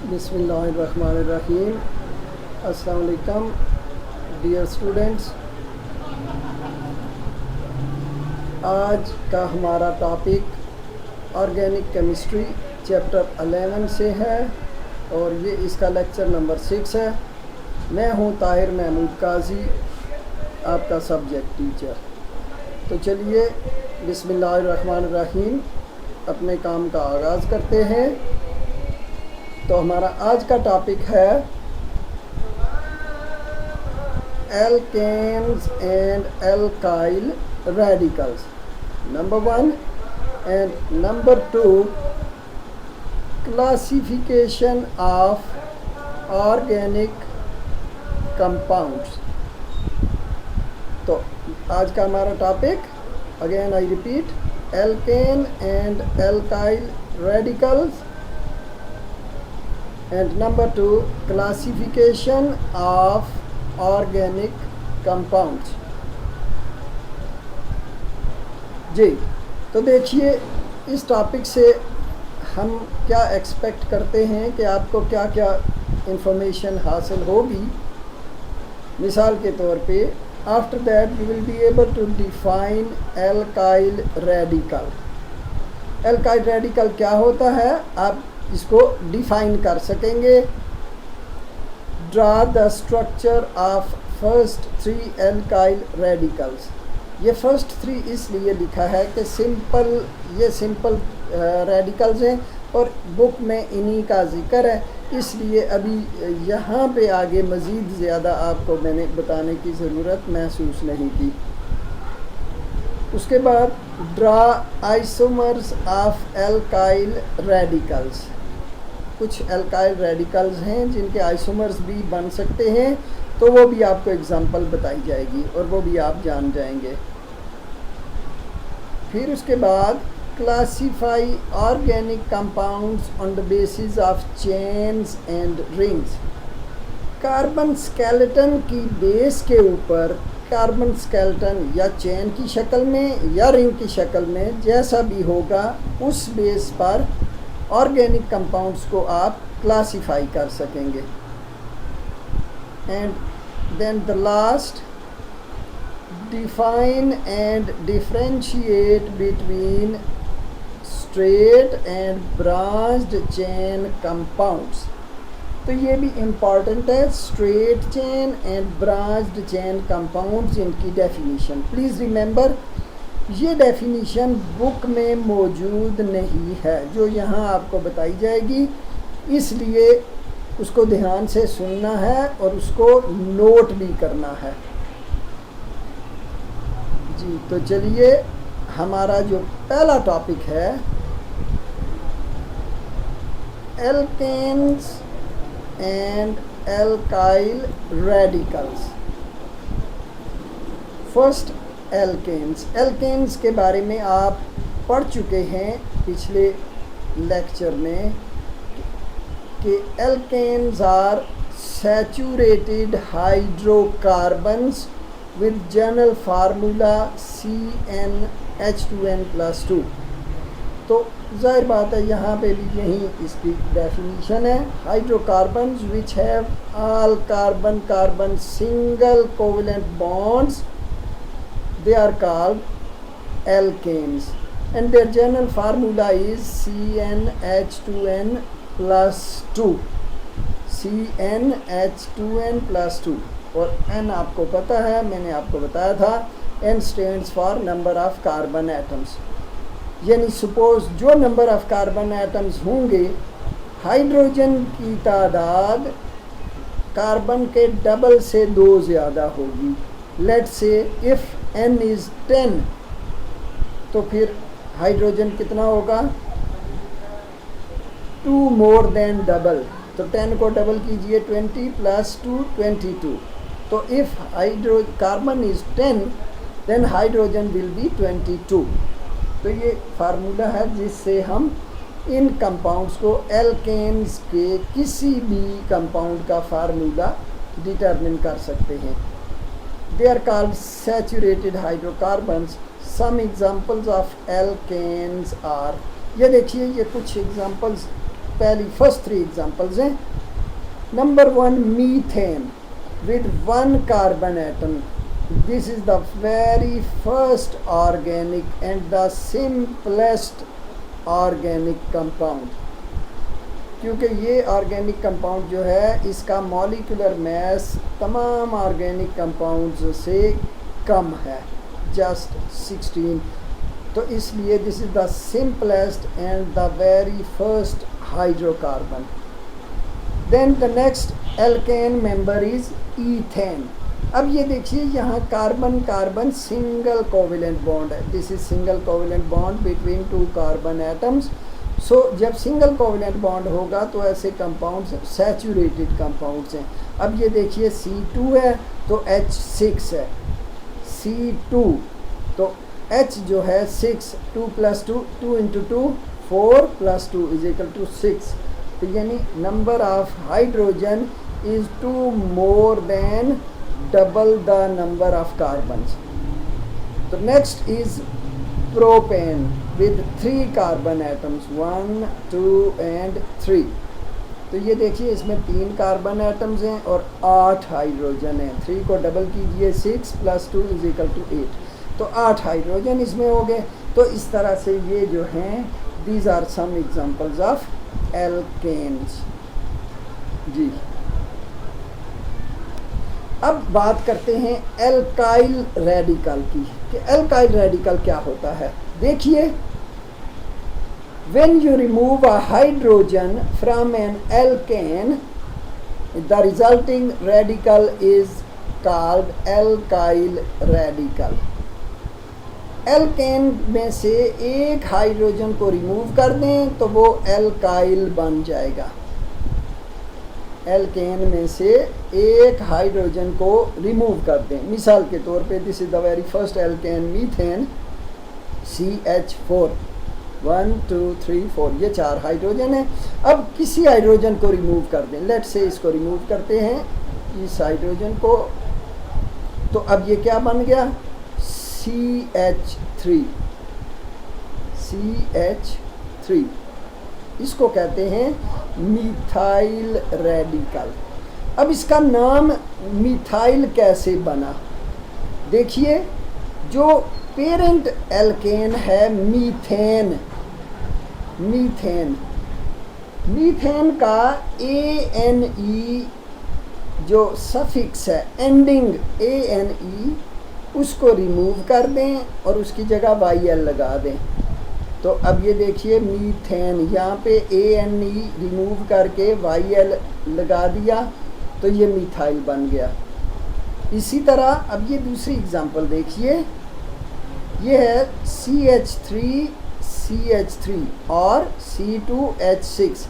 बिस्मिल्लाहिर्रहमानिर्रहीम। अस्सलाम वालेकुम डियर स्टूडेंट्स। आज का हमारा टॉपिक ऑर्गेनिक केमिस्ट्री चैप्टर 11 से है और ये इसका लेक्चर नंबर 6 है। मैं हूँ ताहिर महमूद काजी, आपका सब्जेक्ट टीचर। तो चलिए बिस्मिल्लाहिर्रहमानिर्रहीम अपने काम का आगाज़ करते हैं। तो हमारा आज का टॉपिक है alkanes and alkyl radicals, number 1 and number 2 classification of organic compounds. तो आज का हमारा topic, again I repeat, alkane and alkyl radicals and number 2 classification of organic compounds। जी, तो देखिए इस टॉपिक से हम क्या एक्सपेक्ट करते हैं कि आपको क्या क्या इंफॉर्मेशन हासिल होगी। मिसाल के तौर पे, after that you will be able to define alkyl radical. Alkyl radical क्या होता है, आप इसको डिफाइन कर सकेंगे। Draw the structure of first 3 alkyl radicals. ये फर्स्ट 3 इसलिए लिखा है कि ये सिंपल रेडिकल्स हैं और बुक में इन्हीं का जिक्र है, इसलिए अभी यहाँ पे आगे मज़ीद ज़्यादा आपको मैंने बताने की ज़रूरत महसूस नहीं की। उसके बाद draw isomers of alkyl radicals. कुछ एल्काइल रेडिकल्स हैं जिनके आइसोमर्स भी बन सकते हैं, तो वो भी आपको एग्जांपल बताई जाएगी और वो भी आप जान जाएंगे। फिर उसके बाद classify organic compounds on the basis of chains and rings. Carbon skeleton की बेस के ऊपर, कार्बन स्केलेटन या चेन की शक्ल में या रिंग की शक्ल में, जैसा भी होगा उस बेस पर ऑर्गेनिक कंपाउंड्स को आप क्लासिफाई कर सकेंगे। And then the last, define and differentiate between straight and branched chain compounds. तो ये भी इम्पॉर्टेंट है, straight chain and branched chain compounds, इनकी डेफिनेशन। प्लीज़ रिमेंबर, ये डेफिनेशन बुक में मौजूद नहीं है, जो यहाँ आपको बताई जाएगी, इसलिए उसको ध्यान से सुनना है और उसको नोट भी करना है। जी, तो चलिए हमारा जो पहला टॉपिक है, alkanes and alkyl radicals. First alkanes के बारे में आप पढ़ चुके हैं पिछले लेक्चर में कि alkanes are saturated hydrocarbons with general formula CnH2n+2। तो जाहिर बात है यहाँ पे भी यही इसकी डेफिनेशन है। Hydrocarbons which have all carbon carbon single covalent bonds, they are called alkanes and their general formula is CnH2n+2। CnH2n+2 और N आपको पता है, मैंने आपको बताया था, N stands for number of carbon atoms। यानी सपोज जो नंबर ऑफ कार्बन एटम्स होंगे, हाइड्रोजन की तादाद कार्बन के डबल से 2 ज़्यादा होगी। Let's say if N is 10, तो फिर हाइड्रोजन कितना होगा, 2 मोर देन डबल। तो 10 को डबल कीजिए, 20 + 2 22। तो if carbon is 10 then hydrogen will be 22। तो ये फार्मूला है जिससे हम इन कंपाउंड्स को, एल्केन्स के किसी भी कंपाउंड का फार्मूला डिटरमिन कर सकते हैं। They are called saturated hydrocarbons। Some examples of alkanes are, ये देखिए, ये कुछ एग्जांपल्स पहली फर्स्ट 3 एग्जांपल्स हैं। Number 1 methane with 1 carbon atom. This is the very first organic and the simplest organic compound. क्योंकि ये ऑर्गेनिक कंपाउंड जो है इसका मॉलिक्यूलर मास तमाम ऑर्गेनिक कंपाउंड्स से कम है, जस्ट 16। तो इसलिए this is the simplest and the very first hydrocarbon. Then the next alkane member is ethane. अब ये देखिए यहाँ carbon carbon single covalent bond है। This is single covalent bond between 2 carbon atoms. So जब single covalent bond होगा तो ऐसे compounds saturated compounds हैं। अब ये देखिए C2 है तो H6 है, C2 तो H जो है 6, 2 + 2, 2 × 2 4 + 2 = 6। तो यानी number of hydrogen is 2 more than double the number of carbons. So next is propane with 3 carbon atoms 1, 2 and 3। तो ये देखिए इसमें 3 कार्बन एटम्स हैं और 8 हाइड्रोजन हैं। 3 को डबल कीजिए 6 + 2 = 8। तो 8 हाइड्रोजन इसमें हो गए। तो इस तरह से ये जो हैं these are some examples of alkanes जी। अब बात करते हैं एल्काइल रेडिकल की कि एल्काइल रेडिकल क्या होता है। देखिए when you remove a hydrogen from an alkane the resulting radical is called alkyl radical. Alkane में से एक हाइड्रोजन को रिमूव कर दें तो वो एल्काइल बन जाएगा। एल्केन में से एक हाइड्रोजन को रिमूव कर दें, मिसाल के तौर पे this is the very first alkane methane CH4 1 2 3 4 ये 4 हाइड्रोजन है। अब किसी हाइड्रोजन को रिमूव कर दें, लेट्स से इसको रिमूव करते हैं इस हाइड्रोजन को। तो अब ये क्या बन गया CH3। CH3 इसको कहते हैं मिथाइल रेडिकल। अब इसका नाम मिथाइल कैसे बना? देखिए जो पेरेंट एल्केन है मीथेन, मीथेन का ANE जो सफिक्स है एंडिंग ANE उसको रिमूव कर दें और उसकी जगह YL लगा दें। तो अब ये देखिए मीथेन, यहाँ पे ANE रिमूव करके YL लगा दिया तो ये मिथाइल बन गया। इसी तरह अब ये दूसरी एग्जांपल देखिए, ये है CH3 और C2H6,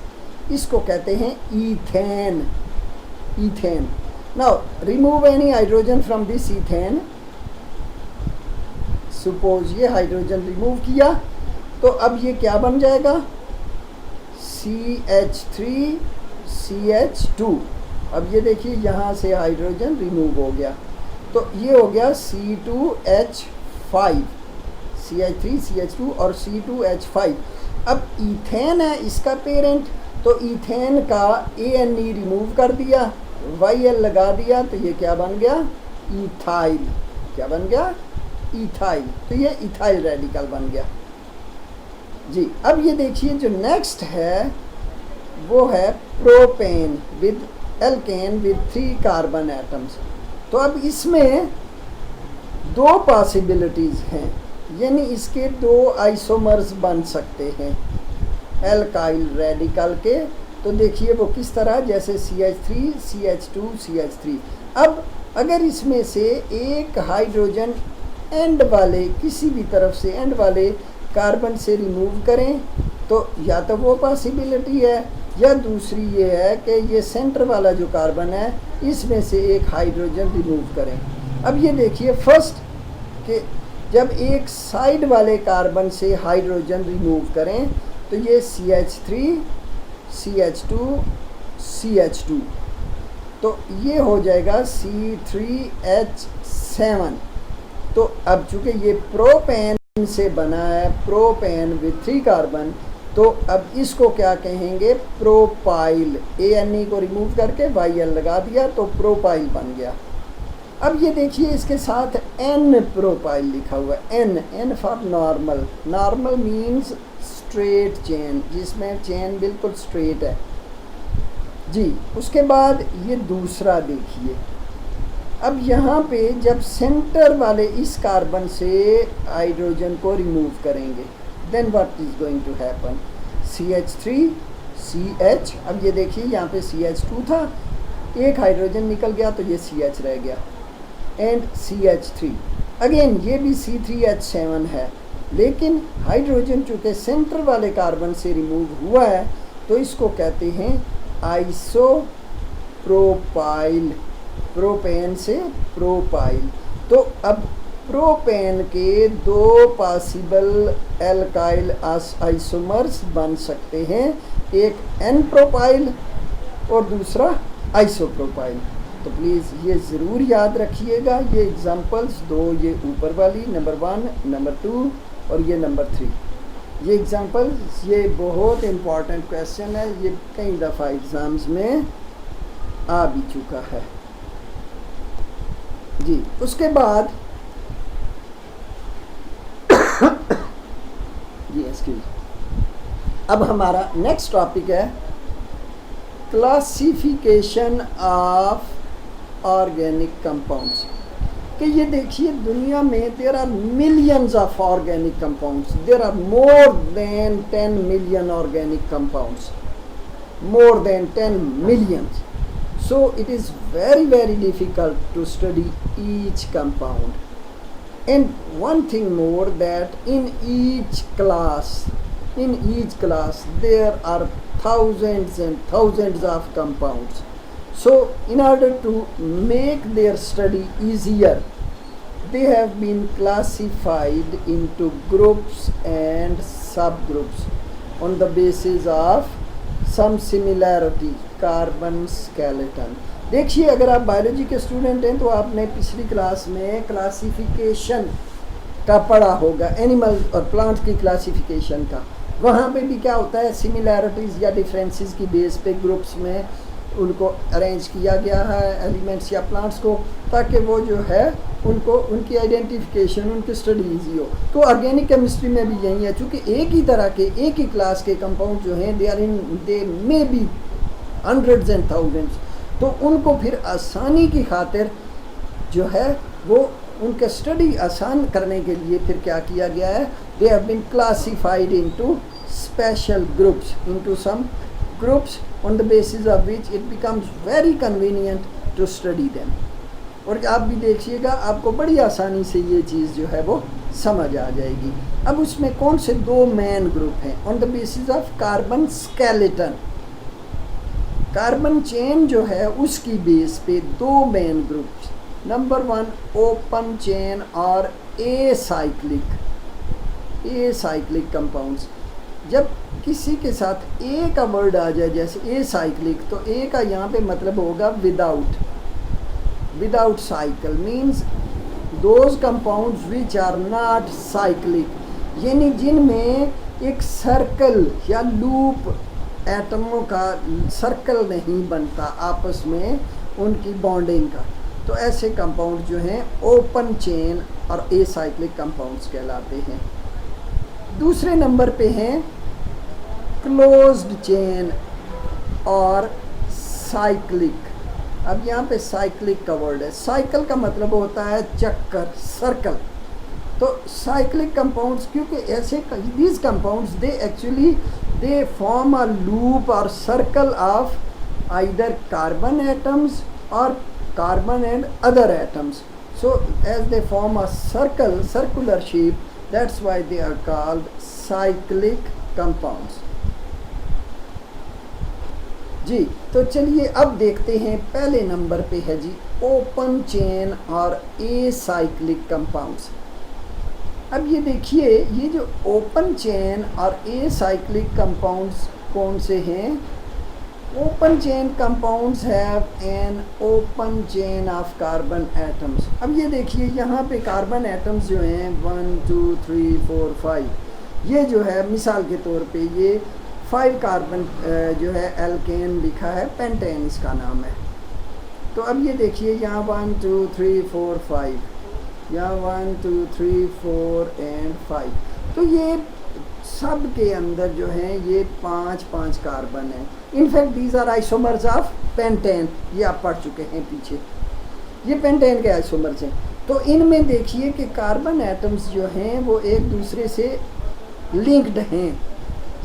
इसको कहते हैं ethane. Now remove any hydrogen from this ethane. Suppose ये हाइड्रोजन रिमूव किया तो अब ये क्या बन जाएगा CH3CH2। अब ये देखिए यहाँ से हाइड्रोजन रिमूव हो गया तो ये हो गया C2H5, CH3CH2 और C2H5। अब ईथेन है इसका पेरेंट, तो ईथेन का ANE रिमूव कर दिया, YL लगा दिया तो ये क्या बन गया ईथाइल। क्या बन गया ईथाइल। तो ये ईथाइल रेडिकल बन गया जी। अब ये देखिए जो नेक्स्ट है वो है propane with alkane with 3 carbon atoms. तो अब इसमें 2 पॉसिबिलिटीज़ हैं, यानी इसके 2 आइसोमर्स बन सकते हैं एल्काइल रेडिकल के। तो देखिए वो किस तरह, जैसे CH3 CH2 CH3। अब अगर इसमें से एक हाइड्रोजन एंड वाले किसी भी तरफ से एंड वाले कार्बन से रिमूव करें तो या तो वो पॉसिबिलिटी है, या दूसरी ये है कि ये सेंटर वाला जो कार्बन है इसमें से एक हाइड्रोजन रिमूव करें। अब ये देखिए फर्स्ट कि जब एक साइड वाले कार्बन से हाइड्रोजन रिमूव करें तो ये CH3 CH2 CH2 तो ये हो जाएगा C3H7। तो अब चूँकि ये प्रोपेन से बना है, प्रोपेन विथ 3 कार्बन, तो अब इसको क्या कहेंगे, प्रोपाइल। ANE को रिमूव करके YL लगा दिया तो प्रोपाइल बन गया। अब ये देखिए इसके साथ N प्रोपाइल लिखा हुआ है, N for normal. Normal means straight chain, जिसमें चेन बिल्कुल स्ट्रेट है जी। उसके बाद ये दूसरा देखिए, अब यहाँ पे जब सेंटर वाले इस कार्बन से हाइड्रोजन को रिमूव करेंगे, then what is going to happen, CH3 CH। अब ये देखिए यहाँ पे CH2 था, एक हाइड्रोजन निकल गया तो ये CH रह गया, एंड CH3 अगेन, ये भी C3H7 है, लेकिन हाइड्रोजन चूँकि सेंटर वाले कार्बन से रिमूव हुआ है तो इसको कहते हैं आइसोप्रोपाइल, प्रोपेन से प्रोपाइल। तो अब प्रोपेन के दो पॉसिबल एल्काइल आइसोमर्स बन सकते हैं, एक N प्रोपाइल और दूसरा आइसोप्रोपाइल। तो प्लीज़ ये ज़रूर याद रखिएगा, ये एग्जांपल्स दो, ये ऊपर वाली नंबर 1, नंबर 2 और ये नंबर 3, ये एग्जांपल्स, ये बहुत इम्पॉर्टेंट क्वेश्चन है, ये कई दफ़ा एग्ज़ाम्स में आ भी चुका है जी। उसके बाद जी एक्सक्यूज, अब हमारा नेक्स्ट टॉपिक है क्लासिफिकेशन ऑफ ऑर्गेनिक कंपाउंड्स। कि ये देखिए दुनिया में there are millions of organic compounds, there are more than 10 million organic compounds, more than 10 millions. So it is very difficult to study each compound. And one thing more, that in each class there are thousands and thousands of compounds. So in order to make their study easier, they have been classified into groups and subgroups on the basis of some similarity, carbon skeleton. देखिए अगर आप biology के student हैं तो आपने पिछली class में classification का पढ़ा होगा, एनिमल और प्लांट की क्लासिफिकेशन का। वहाँ पे भी क्या होता है, सिमिलैरिटीज़ या डिफरेंसेस की बेस पे ग्रुप्स में उनको अरेंज किया गया है, एलिमेंट्स या प्लांट्स को, ताकि वो जो है उनको उनकी आइडेंटिफिकेशन, उनकी स्टडी ईजी हो। तो ऑर्गेनिक केमिस्ट्री में भी यही है, चूँकि एक ही तरह के एक ही क्लास के कंपाउंड जो हैं they may be hundreds and thousands, तो उनको फिर आसानी की खातिर जो है वो उनका स्टडी आसान करने के लिए फिर क्या किया गया है, they have been classified into special groups, into some groups on the basis of which it becomes very convenient to study them। और आप भी देखिएगा आपको बड़ी आसानी से ये चीज़ जो है वो समझ आ जाएगी। अब उसमें कौन से दो मेन ग्रुप हैं, on the basis of carbon skeleton, carbon chain जो है उसकी बेस पे दो main groups, number 1 open chain और एसाइक्लिक कंपाउंड्स। जब किसी के साथ ए का वर्ड आ जाए जैसे एसाइक्लिक, तो ए का यहाँ पे मतलब होगा without cycle, means those compounds which are not cyclic, यानी जिनमें एक सर्कल या लूप एटमों का सर्कल नहीं बनता आपस में उनकी बॉन्डिंग का, तो ऐसे कंपाउंड जो हैं ओपन चेन और एसाइक्लिक कंपाउंड्स कहलाते हैं। दूसरे नंबर पे हैं क्लोज्ड चेन और साइक्लिक। अब यहाँ पे साइक्लिक का वर्ड है, साइकिल का मतलब होता है चक्कर, सर्कल। तो साइक्लिक कंपाउंड्स, क्योंकि ऐसे these compounds they form a loop और circle of either carbon atoms और carbon and other atoms. So as they form a circular shape, that's why they are called cyclic compounds। जी तो चलिए अब देखते हैं, पहले नंबर पे है जी ओपन चेन और एसाइक्लिक कंपाउंड्स। अब ये देखिए ये जो ओपन चेन और एसाइक्लिक कंपाउंड्स कौन से हैं। Open chain compounds have an open chain of carbon atoms. अब ये देखिए यहाँ पे कार्बन एटम्स जो हैं 1 2 3 4 5, ये जो है मिसाल के तौर पे ये 5 कार्बन जो है एल्केन लिखा है, पेंटेन इसका नाम है। तो अब ये देखिए यहाँ 1 2 3 4 5, यहाँ 1 2 3 4 एंड 5। तो ये सब के अंदर जो है ये 5 कार्बन है। In fact these are isomers of pentane, ये आप पढ़ चुके हैं पीछे, ये पेंटेन के आइसोमर्स हैं। तो इनमें देखिए कि कार्बन एटम्स जो हैं वो एक दूसरे से लिंक्ड हैं।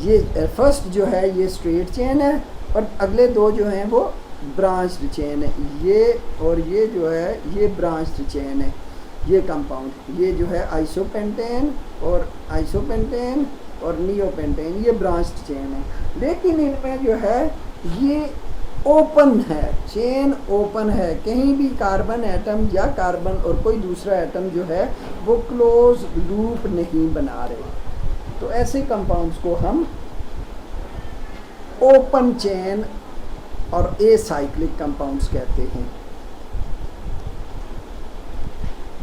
ये फर्स्ट जो है ये स्ट्रेट चेन है और अगले दो जो हैं वो ब्रांच्ड चेन है। ये और ये जो है ये ब्रांच्ड चेन है। ये कंपाउंड ये जो है आइसोपेंटेन और नियोपेंटेन, ये ब्रांच्ड चेन है। लेकिन इनमें जो है ये ओपन है, चेन ओपन है, कहीं भी कार्बन एटम या कार्बन और कोई दूसरा एटम जो है वो क्लोज लूप नहीं बना रहे। तो ऐसे कंपाउंड्स को हम ओपन चेन और एसाइक्लिक कंपाउंड्स कहते हैं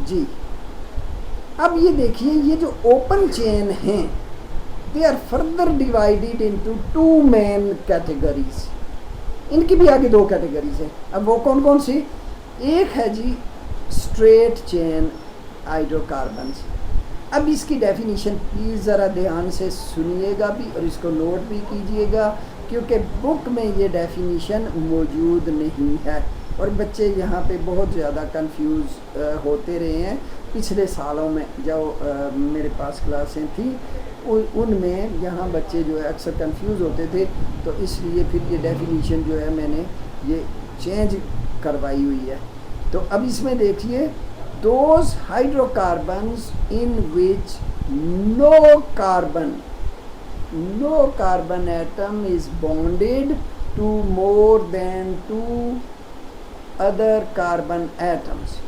जी। अब ये देखिए ये जो ओपन चेन हैं they are further divided into 2 main categories. इनकी भी आगे 2 कैटेगरीज हैं। अब वो कौन कौन सी? एक है जी स्ट्रेट चेन हाइड्रोकार्बन्स। अब इसकी डेफिनेशन प्लीज़ ज़रा ध्यान से सुनिएगा भी और इसको नोट भी कीजिएगा, क्योंकि बुक में ये डेफिनेशन मौजूद नहीं है और बच्चे यहाँ पे बहुत ज़्यादा कंफ्यूज होते रहे हैं। पिछले सालों में जो मेरे पास क्लासें थी उनमें यहाँ बच्चे जो है अक्सर कंफ्यूज होते थे, तो इसलिए फिर ये डेफिनेशन जो है मैंने ये चेंज करवाई हुई है। तो अब इसमें देखिए those hydrocarbons in which no carbon atom is bonded to more than 2 other carbon atoms.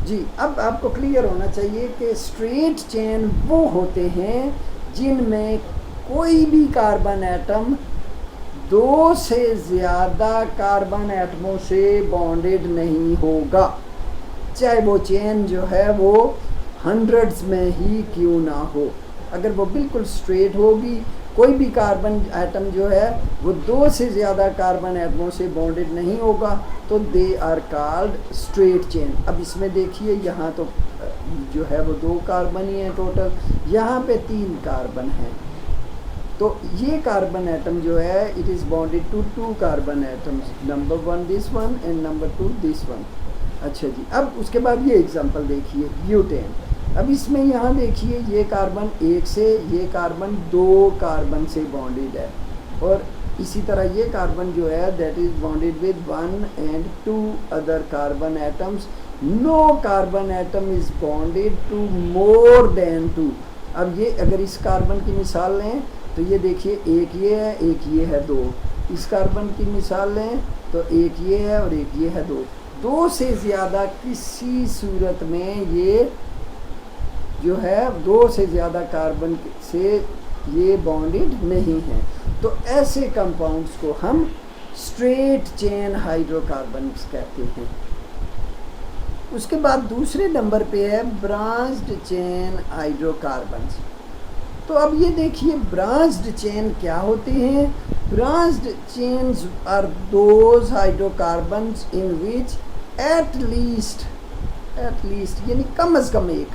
जी अब आपको क्लियर होना चाहिए कि स्ट्रेट चेन वो होते हैं जिनमें कोई भी कार्बन एटम 2 से ज़्यादा कार्बन एटमों से बॉन्डेड नहीं होगा, चाहे वो चेन जो है वो हंड्रेड्स में ही क्यों ना हो। अगर वो बिल्कुल स्ट्रेट होगी, कोई भी कार्बन एटम जो है वो 2 से ज़्यादा कार्बन एटमों से बॉन्डेड नहीं होगा, तो they are called straight chain. अब इसमें देखिए यहाँ तो जो है वो 2 कार्बन ही हैं टोटल, यहाँ पे 3 कार्बन हैं। तो ये कार्बन एटम जो है it is bonded to 2 carbon atoms, number 1 this one and number 2 this one. अच्छा जी, अब उसके बाद ये एग्जांपल देखिए ब्यूटेन। अब इसमें यहाँ देखिए ये कार्बन 1 से, ये कार्बन 2 कार्बन से बॉन्डेड है और इसी तरह ये कार्बन जो है that is bonded with 1 and 2 other carbon atoms. No carbon atom is bonded to more than 2। अब ये अगर इस कार्बन की मिसाल लें तो ये देखिए एक ये है, एक ये है 2। इस कार्बन की मिसाल लें तो एक ये है और एक ये है 2 से ज़्यादा किसी सूरत में ये जो है 2 से ज़्यादा कार्बन से ये बॉन्डेड नहीं है। तो ऐसे कंपाउंड्स को हम स्ट्रेट चेन हाइड्रोकार्बन्स कहते हैं। उसके बाद दूसरे नंबर पे है ब्रांच्ड चेन हाइड्रोकार्बन्स। तो अब ये देखिए ब्रांच्ड चेन क्या होते हैं। Branched chains are those hydrocarbons in which at least यानी कम अज़ कम एक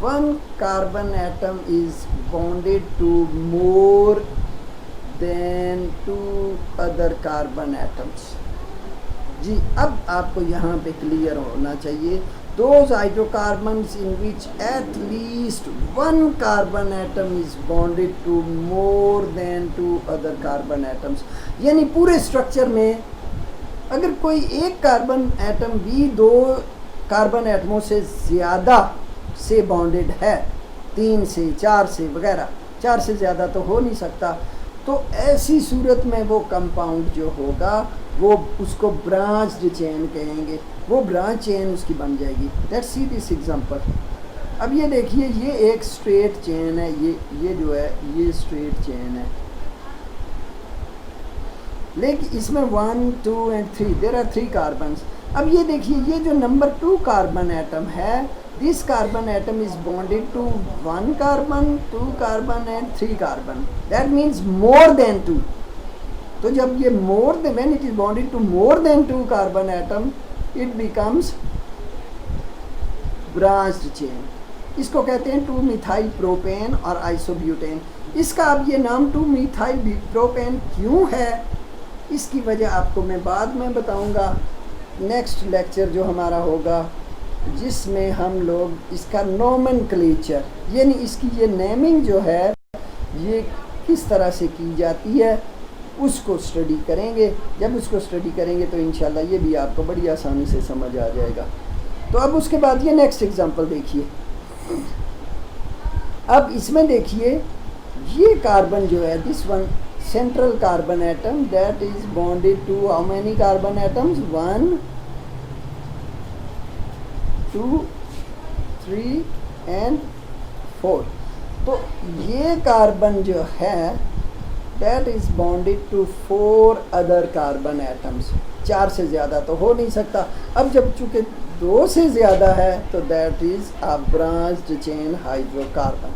1 carbon atom is bonded to more than 2 other carbon atoms. जी अब आपको यहाँ पे क्लियर होना चाहिए those hydrocarbons in which at least 1 carbon atom is bonded to more than 2 other carbon atoms. यानी पूरे स्ट्रक्चर में अगर कोई एक कार्बन एटम भी 2 कार्बन एटमों से ज़्यादा से बॉन्डेड है, 3 से 4 से वगैरह, 4 से ज़्यादा तो हो नहीं सकता, तो ऐसी सूरत में वो कंपाउंड जो होगा वो उसको ब्रांच्ड चेन कहेंगे, वो ब्रांच चेन उसकी बन जाएगी। Let's see this example. अब ये देखिए ये एक स्ट्रेट चेन है, ये जो है ये स्ट्रेट चेन है, लेकिन इसमें 1 2 एंड 3 देयर आर 3 कार्बन्स। अब ये देखिए ये जो नंबर 2 कार्बन एटम है this carbon atom is bonded to 1 carbon, 2 carbon and 3 carbon. That means more than 2. तो जब ये more than, when it is bonded to more than 2 carbon atom, it becomes branched chain. इसको कहते हैं 2-methyl propane और isobutane. इसका अब ये नाम 2-methyl propane क्यों है, इसकी वजह आपको मैं बाद में बताऊंगा. नेक्स्ट लेक्चर जो हमारा होगा, जिसमें हम लोग इसका नोमेनक्लेचर, यानी इसकी ये नेमिंग जो है ये किस तरह से की जाती है, उसको स्टडी करेंगे. जब उसको स्टडी करेंगे तो इंशाल्लाह ये भी आपको बड़ी आसानी से समझ आ जाएगा. तो अब उसके बाद ये नेक्स्ट एग्जांपल देखिए. अब इसमें देखिए ये कार्बन जो है, this one central carbon atom that is bonded to how many carbon atoms? 1, 2, 3 and 4. तो ये कार्बन जो है that is bonded to 4 other carbon atoms. 4 से ज़्यादा तो हो नहीं सकता. अब जब चूँकि 2 से ज़्यादा है तो that is a branched chain hydrocarbon.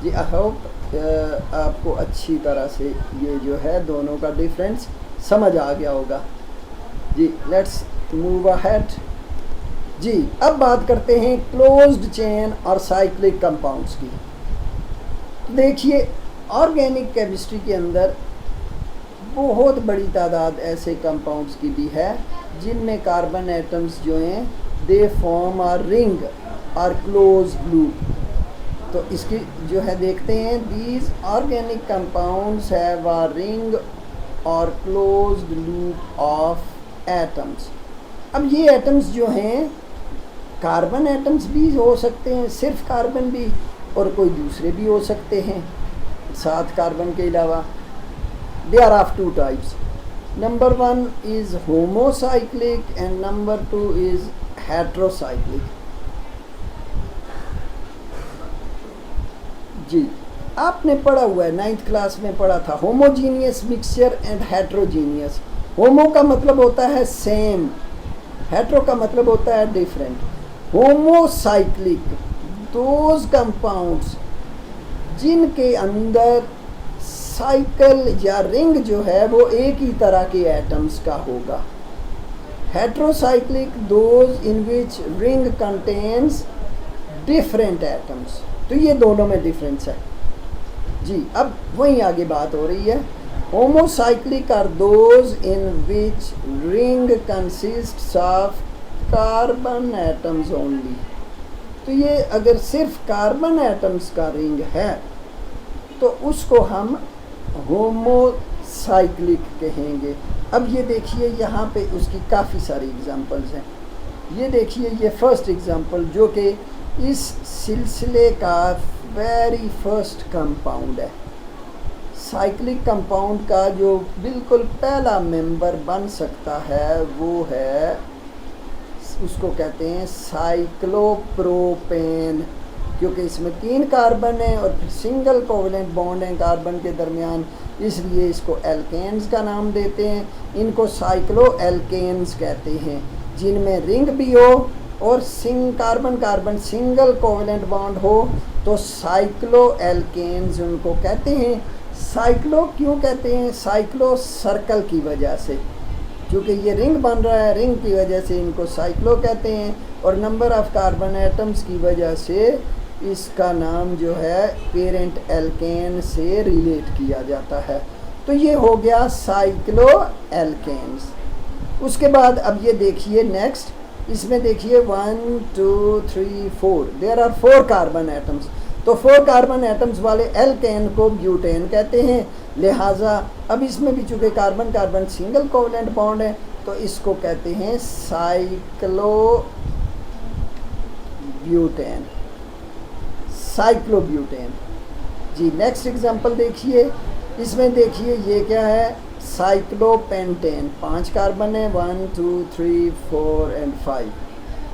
जी आई होप आपको अच्छी तरह से ये जो है दोनों का डिफरेंस समझ आ गया होगा. जी लेट्स मूव अहेड. जी अब बात करते हैं क्लोज्ड चेन और साइक्लिक कंपाउंड्स की. देखिए ऑर्गेनिक केमिस्ट्री के अंदर बहुत बड़ी तादाद ऐसे कंपाउंड्स की भी है जिनमें कार्बन एटम्स जो हैं दे फॉर्म अ रिंग और क्लोज लूप. तो इसकी जो है देखते हैं, these organic compounds have a ring और क्लोज्ड लूप ऑफ एटम्स. अब ये एटम्स जो हैं कार्बन एटम्स भी हो सकते हैं, सिर्फ कार्बन भी, और कोई दूसरे भी हो सकते हैं 7 कार्बन के अलावा. They are of 2 types. Number 1 is homocyclic and number 2 is heterocyclic. जी आपने पढ़ा हुआ है, 9th क्लास में पढ़ा था, homogeneous mixture and heterogeneous. Homo का मतलब होता है सेम, हेट्रो का मतलब होता है डिफरेंट. होमोसाइक्लिक दोज कंपाउंड्स जिनके अंदर साइकिल या रिंग जो है वो एक ही तरह के एटम्स का होगा. Heterocyclic those in which ring contains different atoms. तो ये दोनों में डिफरेंस है. जी अब वहीं आगे बात हो रही है. Homocyclic are those in which ring consists of carbon atoms only. तो ये अगर सिर्फ कार्बन एटम्स का रिंग है तो उसको हम होमोसाइक्लिक कहेंगे. अब ये देखिए यहाँ पे उसकी काफ़ी सारी एग्जांपल्स हैं. ये देखिए ये फर्स्ट एग्जांपल जो कि इस सिलसिले का वेरी फर्स्ट कंपाउंड है. साइक्लिक कंपाउंड का जो बिल्कुल पहला मेंबर बन सकता है वो है, उसको कहते हैं साइक्लोप्रोपेन, क्योंकि इसमें 3 कार्बन है और सिंगल कोवेलेंट बॉन्ड है कार्बन के दरमियान, इसलिए इसको एल्केन्स का नाम देते हैं. इनको साइक्लो एल्केन्स कहते हैं, जिनमें रिंग भी हो और carbon carbon single covalent bond हो तो साइक्लो एल्केन्स उनको कहते हैं. साइक्लो क्यों कहते हैं? साइक्लो सर्कल की वजह से, क्योंकि ये रिंग बन रहा है, रिंग की वजह से इनको साइक्लो कहते हैं. और नंबर ऑफ कार्बन एटम्स की वजह से इसका नाम जो है पेरेंट एल्केन से रिलेट किया जाता है. तो ये हो गया साइक्लो एल्केन्स. उसके बाद अब ये देखिए नेक्स्ट, इसमें देखिए 1 2 3 4 देयर आर 4 कार्बन एटम्स. तो 4 कार्बन एटम्स वाले एल्केन को ब्यूटेन कहते हैं. लिहाजा अब इसमें भी चूँकि carbon carbon single covalent bond है तो इसको कहते हैं साइक्लोब्यूटेन. साइक्लोब्यूटेन. जी नेक्स्ट एग्जांपल देखिए. इसमें देखिए ये क्या है, साइक्लोपेंटेन. 5 कार्बन है, 1 2 3 4 एंड 5.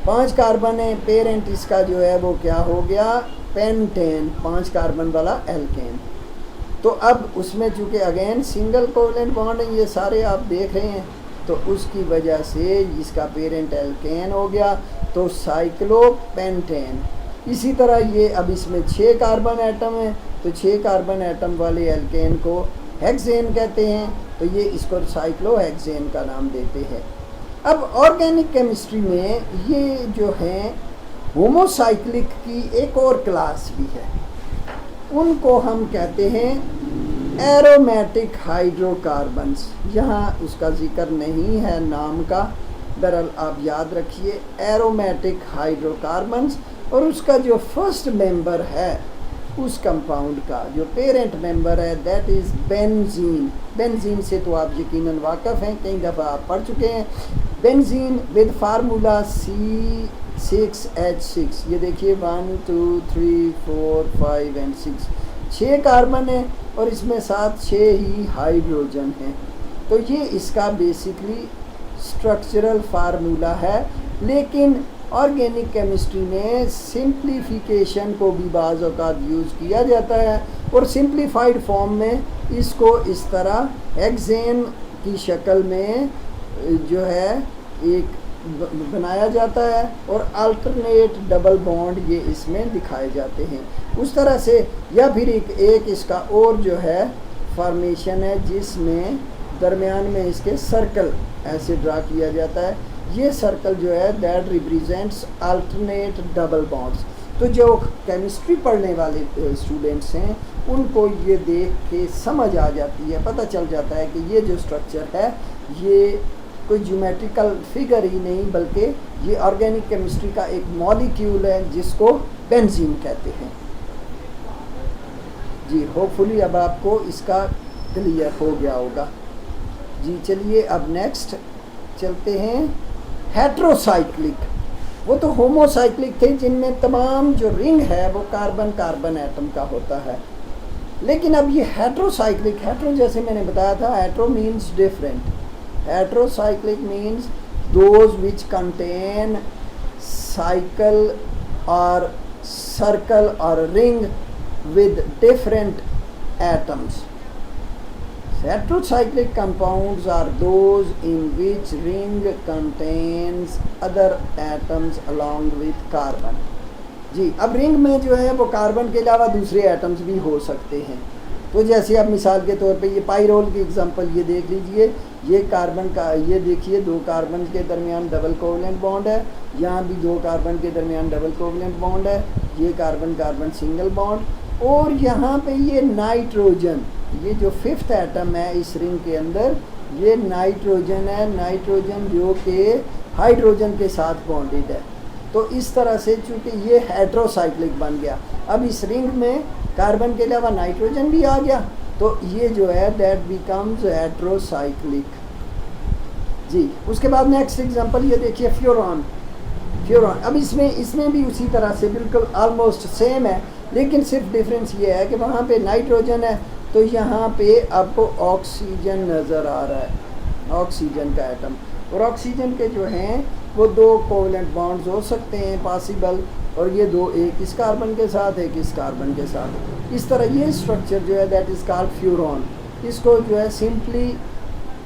5 कार्बन है, पेरेंट इसका जो है वो क्या हो गया, पेंटेन, 5 कार्बन वाला एल्केन. तो अब उसमें चूँकि अगेन सिंगल कोवेलेंट बॉन्ड है, ये सारे आप देख रहे हैं, तो उसकी वजह से इसका पेरेंट एल्केन हो गया, तो साइक्लोपेंटेन। इसी तरह ये अब इसमें 6 कार्बन एटम है, तो 6 कार्बन एटम वाले एल्केन को हेक्सेन कहते हैं, तो ये इसको साइक्लोहेक्सेन का नाम देते हैं। अब ऑर्गेनिक केमिस्ट्री में ये जो हैं होमोसाइक्लिक की एक और क्लास भी है, उनको हम कहते हैं एरोमेटिक हाइड्रोकार्बन्स। यहाँ उसका जिक्र नहीं है नाम का, दरअसल आप याद रखिए एरोमेटिक हाइड्रोकार्बन्स। और उसका जो फर्स्ट मेंबर है उस कंपाउंड का जो पेरेंट मेंबर है दैट इज़ बेंजीन। बेंजीन से तो आप यकीनन वाकिफ़ हैं, कई दफ़ा आप पढ़ चुके हैं। Benzene with formula C6H6। ये देखिए 1 2 3 4 5 एंड 6, 6 कार्बन है और इसमें साथ 6 ही हाइड्रोजन हैं। तो ये इसका बेसिकली स्ट्रक्चरल फार्मूला है। लेकिन ऑर्गेनिक केमिस्ट्री में सिंप्लीफिकेशन को भी बाज़ औक़ात यूज़ किया जाता है और सिंप्लीफाइड फॉर्म में इसको इस तरह हेक्सेन की शक्ल में जो है एक बनाया जाता है और अल्टरनेट डबल बॉन्ड ये इसमें दिखाए जाते हैं उस तरह से। या फिर एक इसका और जो है फॉर्मेशन है जिसमें दरमियान में इसके सर्कल ऐसे ड्रा किया जाता है। ये सर्कल जो है that represents alternate double bonds. तो जो केमिस्ट्री पढ़ने वाले स्टूडेंट्स हैं उनको ये देख के समझ आ जाती है, पता चल जाता है कि ये जो स्ट्रक्चर है ये कोई ज्योमेट्रिकल फिगर ही नहीं बल्कि ये ऑर्गेनिक केमिस्ट्री का एक मॉलिक्यूल है जिसको बेंजीन कहते हैं। जी होपफुली अब आपको इसका क्लियर हो गया होगा। जी चलिए अब नेक्स्ट चलते हैं हेट्रोसाइक्लिक। वो तो होमोसाइक्लिक थे जिनमें तमाम जो रिंग है वो कार्बन कार्बन एटम का होता है। लेकिन अब ये हेट्रोसाइक्लिक, हेट्रो जैसे मैंने बताया था, hetero means different. Heterocyclic means those which contain cycle और सर्कल और ring with different atoms. Heterocyclic compounds are those in which ring contains other atoms along with carbon. जी अब रिंग में जो है वो कार्बन के अलावा दूसरे एटम्स भी हो सकते हैं। तो जैसे अब मिसाल के तौर पे ये पाइरोल की एग्जांपल ये देख लीजिए, ये कार्बन का ये देखिए 2 कार्बन के दरमियान डबल कोवलेंट बॉन्ड है, यहाँ भी 2 कार्बन के दरमियान डबल कोवलेंट बॉन्ड है, ये कार्बन कार्बन सिंगल बॉन्ड। और यहाँ पे ये नाइट्रोजन, ये जो 5th एटम है इस रिंग के अंदर ये नाइट्रोजन है, नाइट्रोजन जो कि हाइड्रोजन के साथ बॉन्डेड है। तो इस तरह से चूँकि ये हेट्रोसाइक्लिक बन गया, अब इस रिंग में कार्बन के अलावा नाइट्रोजन भी आ गया, तो ये जो है दैट बिकम्स हेट्रोसाइक्लिक। जी उसके बाद नेक्स्ट एग्जांपल ये देखिए फ्लोरॉन। फ्लोरॉन अब इसमें भी उसी तरह से बिल्कुल ऑलमोस्ट सेम है, लेकिन सिर्फ डिफरेंस ये है कि वहाँ पे नाइट्रोजन है तो यहाँ पे आपको ऑक्सीजन नज़र आ रहा है, ऑक्सीजन का एटम। और ऑक्सीजन के जो हैं वो 2 कोवलेंट बॉन्ड्स हो सकते हैं पॉसिबल, और ये 2 एक इस कार्बन के साथ एक इस कार्बन के साथ। इस तरह ये स्ट्रक्चर जो है दैट इज़ कॉल्ड फ्यूरॉन। इसको जो है सिंपली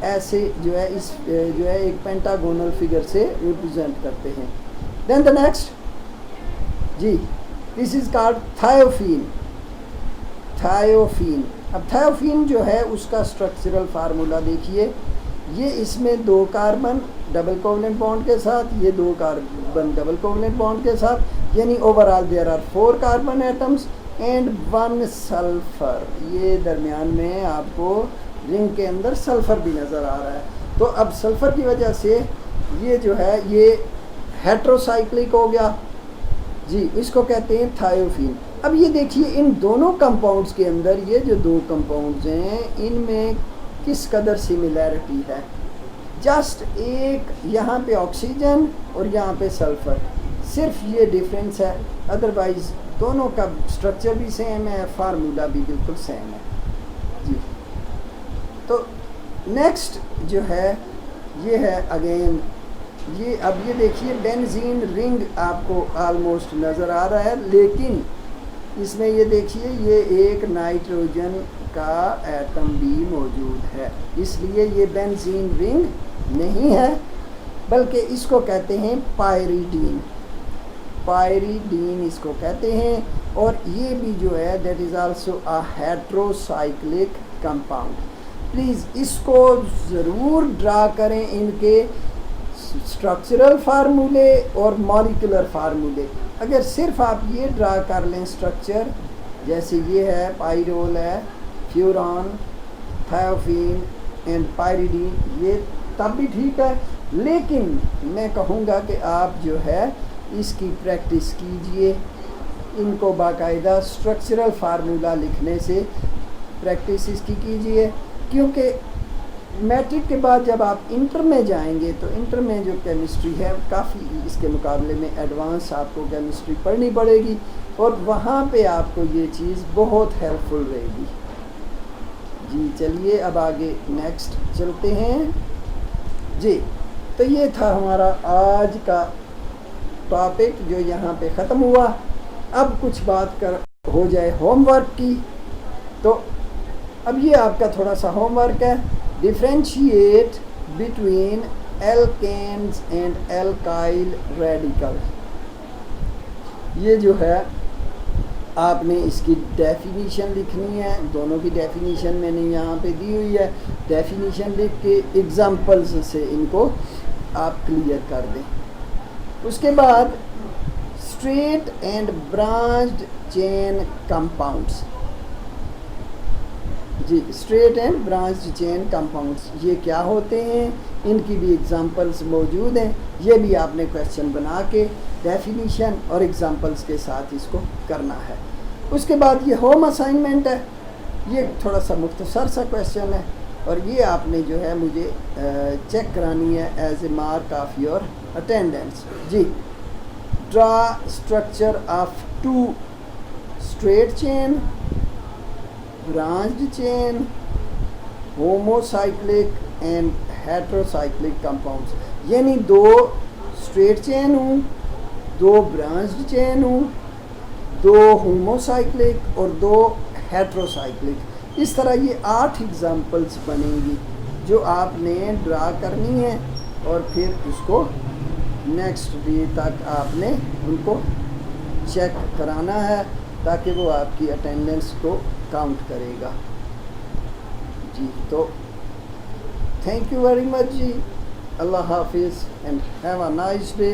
ऐसे जो है इस जो है एक पेंटागोनल फिगर से रिप्रेजेंट करते हैं। देन द नेक्स्ट जी this is called thiophene. Thiophene, अब थायोफीन जो है उसका स्ट्रक्चरल फार्मूला देखिए, ये इसमें 2 कार्बन डबल कोवलेंट बॉन्ड के साथ, ये 2 कार्बन डबल कोवलेंट बॉन्ड के साथ, यानी overall there are 4 carbon atoms and 1 sulphur. ये दरमियान में आपको रिंग के अंदर सल्फर भी नज़र आ रहा है। तो अब सल्फर की वजह से ये जो है ये हेट्रोसाइक्लिक हो गया जी, इसको कहते हैं थायोफीन। अब ये देखिए इन दोनों कंपाउंड्स के अंदर ये जो 2 कंपाउंड्स हैं इनमें किस कदर सिमिलैरिटी है। जस्ट एक यहाँ पे ऑक्सीजन और यहाँ पे सल्फर, सिर्फ ये डिफरेंस है, अदरवाइज दोनों का स्ट्रक्चर भी सेम है, फार्मूला भी बिल्कुल सेम है जी। तो नेक्स्ट जो है ये है अगेन ये, अब ये देखिए बेंजीन रिंग आपको ऑलमोस्ट नज़र आ रहा है, लेकिन इसमें ये देखिए ये एक नाइट्रोजन का एटम भी मौजूद है, इसलिए ये बेंजीन रिंग नहीं है, बल्कि इसको कहते हैं पायरीडीन। पायरीडीन इसको कहते हैं। और ये भी जो है that is also a heterocyclic compound. Please इसको ज़रूर ड्रा करें, इनके स्ट्रक्चरल फार्मूले और मॉलिक्यूलर फार्मूले। अगर सिर्फ आप ये ड्रा कर लें स्ट्रक्चर, जैसे ये है पायरोल है, फ्यूरॉन, थायोफीन एंड पायरीडीन, ये तब भी ठीक है। लेकिन मैं कहूँगा कि आप जो है इसकी प्रैक्टिस कीजिए, इनको बाकायदा स्ट्रक्चरल फार्मूला लिखने से प्रैक्टिस इसकी कीजिए। क्योंकि मैट्रिक के बाद जब आप इंटर में जाएंगे तो इंटर में जो केमिस्ट्री है काफ़ी इसके मुकाबले में एडवांस आपको केमिस्ट्री पढ़नी पड़ेगी, और वहाँ पे आपको ये चीज़ बहुत हेल्पफुल रहेगी। जी चलिए अब आगे नेक्स्ट चलते हैं जी। तो ये था हमारा आज का टॉपिक जो यहाँ पे ख़त्म हुआ। अब कुछ बात कर हो जाए होमवर्क की। तो अब ये आपका थोड़ा सा होमवर्क है। Differentiate between alkanes and alkyl radical. ये जो है आपने इसकी डेफिनीशन लिखनी है। दोनों की डेफिनीशन मैंने यहाँ पे दी हुई है। डेफिनीशन लिख के एग्जांपल्स से इनको आप क्लियर कर दें। उसके बाद straight and branched chain compounds. जी straight and branched chain compounds ये क्या होते हैं, इनकी भी एग्जांपल्स मौजूद हैं। ये भी आपने क्वेश्चन बना के डेफिनीशन और एग्जांपल्स के साथ इसको करना है। उसके बाद ये होम असाइनमेंट है। ये थोड़ा सा मुख्तसर सा क्वेश्चन है और ये आपने जो है मुझे चेक करानी है as a mark of your attendance. जी draw structure of 2 straight chain, branched chain, homocyclic and heterocyclic compounds. यानी 2 स्ट्रेट चेन हूँ, 2 ब्रांच्ड चेन हूँ, 2 होमोसाइक्लिक और 2 हेट्रोसाइक्लिक। इस तरह ये 8 एग्जाम्पल्स बनेंगी जो आपने ड्रा करनी है और फिर उसको नेक्स्ट डे तक आपने उनको चेक कराना है ताकि वो आपकी अटेंडेंस को काउंट करेगा। जी तो थैंक यू वेरी मच जी। अल्लाह हाफिज़ and have a nice day.